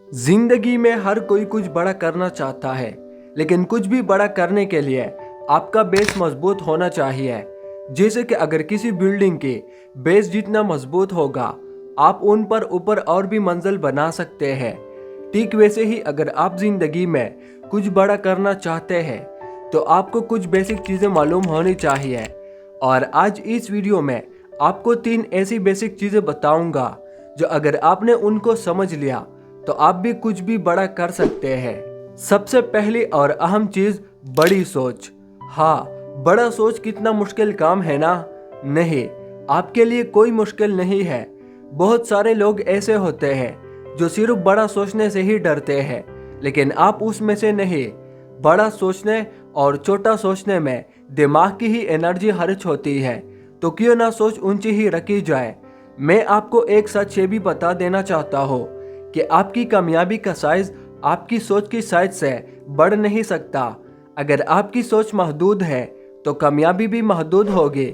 जिंदगी में हर कोई कुछ बड़ा करना चाहता है, लेकिन कुछ भी बड़ा करने के लिए आपका बेस मजबूत होना चाहिए। जैसे कि अगर किसी बिल्डिंग के बेस जितना मजबूत होगा, आप उन पर ऊपर और भी मंजिल बना सकते हैं। ठीक वैसे ही अगर आप जिंदगी में कुछ बड़ा करना चाहते हैं, तो आपको कुछ बेसिक चीज़ें मालूम होनी चाहिए। और आज इस वीडियो में आपको 3 ऐसी बेसिक चीज़ें बताऊंगा, जो अगर आपने उनको समझ लिया तो आप भी कुछ भी बड़ा कर सकते हैं। सबसे पहली और अहम चीज, बड़ी सोच। हाँ, बड़ा सोच कितना मुश्किल काम है ना? नहीं, आपके लिए कोई मुश्किल नहीं है। बहुत सारे लोग ऐसे होते हैं जो सिर्फ बड़ा सोचने से ही डरते हैं, लेकिन आप उसमें से नहीं। बड़ा सोचने और छोटा सोचने में दिमाग की ही एनर्जी खर्च होती है, तो क्यों ना सोच ऊंची ही रखी जाए। मैं आपको एक सच ये भी बता देना चाहता हूँ कि आपकी कामयाबी का साइज आपकी सोच की साइज से बढ़ नहीं सकता। अगर आपकी सोच महदूद है तो कामयाबी भी महदूद होगी।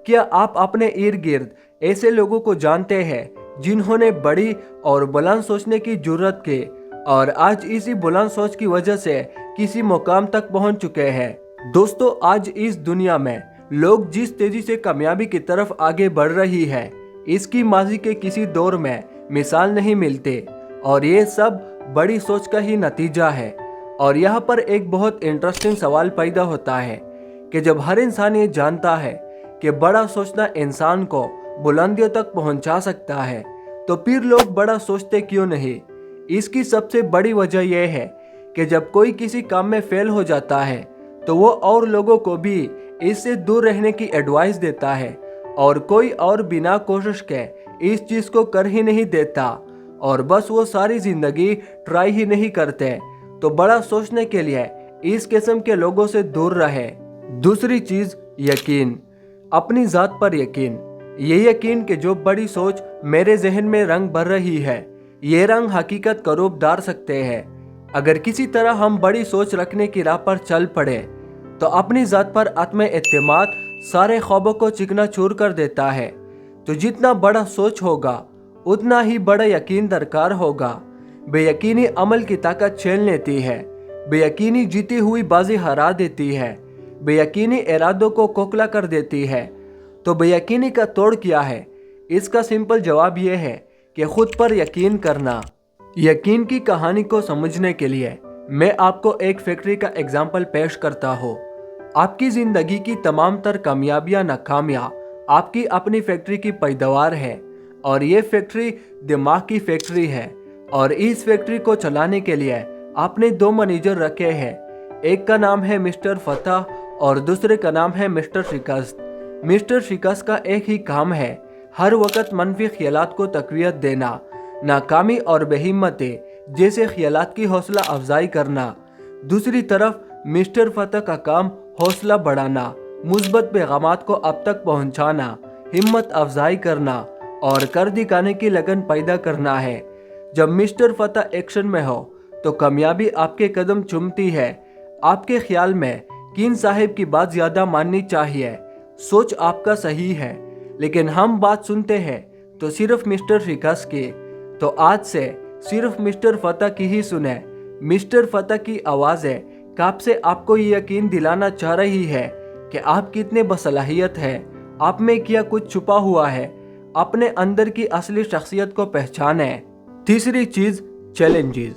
क्या आप अपने इर्द गिर्द ऐसे लोगों को जानते हैं जिन्होंने बड़ी और बुलंद सोचने की जरूरत की और आज इसी बुलंद सोच की वजह से किसी मुकाम तक पहुंच चुके हैं? दोस्तों, आज इस दुनिया में लोग जिस तेजी से कामयाबी की तरफ आगे बढ़ रही है, इसकी माजी के किसी दौर में मिसाल नहीं मिलती, और ये सब बड़ी सोच का ही नतीजा है। और यहाँ पर एक बहुत इंटरेस्टिंग सवाल पैदा होता है कि जब हर इंसान ये जानता है कि बड़ा सोचना इंसान को बुलंदियों तक पहुंचा सकता है, तो फिर लोग बड़ा सोचते क्यों नहीं? इसकी सबसे बड़ी वजह यह है कि जब कोई किसी काम में फेल हो जाता है, तो वो और लोगों को भी इससे दूर रहने की एडवाइस देता है, और कोई और बिना कोशिश के इस चीज़ को कर ही नहीं देता, और बस वो सारी जिंदगी ट्राई ही नहीं करते। तो बड़ा सोचने के लिए इस किस्म के लोगों से दूर रहे। दूसरी चीज, यकीन। अपनी जात पर यकीन। ये यकीन कि जो बड़ी सोच मेरे जहन में रंग भर रही है, ये रंग हकीकत का रूप धार सकते हैं। अगर किसी तरह हम बड़ी सोच रखने की राह पर चल पड़े, तो अपनी जात पर आत्म-एतमाद सारे ख्वाबों को चिकनाचूर कर देता है। तो जितना बड़ा सोच होगा, उतना ही बड़ा यकीन दरकार होगा। बेयकीनी अमल की ताकत छीन लेती है। बेयकीनी जीती हुई बाजी हरा देती है। बेयकीनी इरादों को खोखला कर देती है। तो बेयकीनी का तोड़ क्या है? इसका सिंपल जवाब यह है कि खुद पर यकीन करना। यकीन की कहानी को समझने के लिए मैं आपको एक फैक्ट्री का एग्जाम्पल पेश करता हूँ। आपकी जिंदगी की तमाम तर कामयाबियां नाकामियां आपकी अपनी फैक्ट्री की पैदावार है, और ये फैक्ट्री दिमाग की फैक्ट्री है। और इस फैक्ट्री को चलाने के लिए आपने 2 मैनेजर रखे हैं। एक का नाम है मिस्टर फतह और दूसरे का नाम है मिस्टर शिकस्त। मिस्टर शिकस्त का एक ही काम है, हर वक्त मनफी ख्यालात को तकवीत देना, नाकामी और बेहिम्मती जैसे ख्यालात की हौसला अफजाई करना। दूसरी तरफ मिस्टर फतह का काम हौसला बढ़ाना, मुस्बत पैगामात को अब तक पहुंचाना, हिम्मत अफजाई करना और कर दिखाने की लगन पैदा करना है। जब मिस्टर फतह एक्शन में हो, तो कामयाबी आपके कदम चूमती है। आपके ख्याल में किन साहिब की बात ज्यादा माननी चाहिए? सोच आपका सही है, लेकिन हम बात सुनते हैं तो सिर्फ मिस्टर शिकस्त की। तो आज से सिर्फ मिस्टर फतह की ही सुने। मिस्टर फतह की आवाज़ें कब से आपको ये यकीन दिलाना चाह रही है कि आप कितने बसलाहियत हैं, आप में क्या कुछ छुपा हुआ है। अपने अंदर की असली शख्सियत को पहचाने। तीसरी चीज, चैलेंजेस।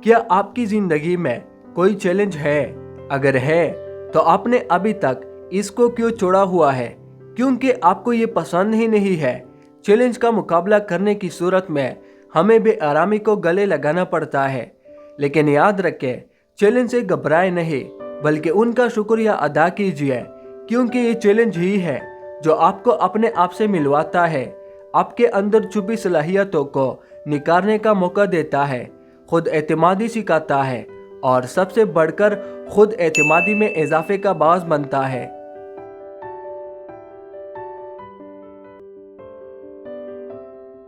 क्या आपकी जिंदगी में कोई चैलेंज है? अगर है, तो आपने अभी तक इसको क्यों छोड़ा हुआ है? क्योंकि आपको ये पसंद ही नहीं है। चैलेंज का मुकाबला करने की सूरत में हमें बेआरामी को गले लगाना पड़ता है, लेकिन याद रखें, चैलेंज से घबराए नहीं, बल्कि उनका शुक्रिया अदा कीजिए, क्योंकि ये चैलेंज ही है जो आपको अपने आप से मिलवाता है, आपके अंदर छुपी सलाहियतों को निखारने का मौका देता है, खुद एतमादी सिखाता है, और सबसे बढ़कर खुद एतमादी में इजाफे का बाज़ बनता है।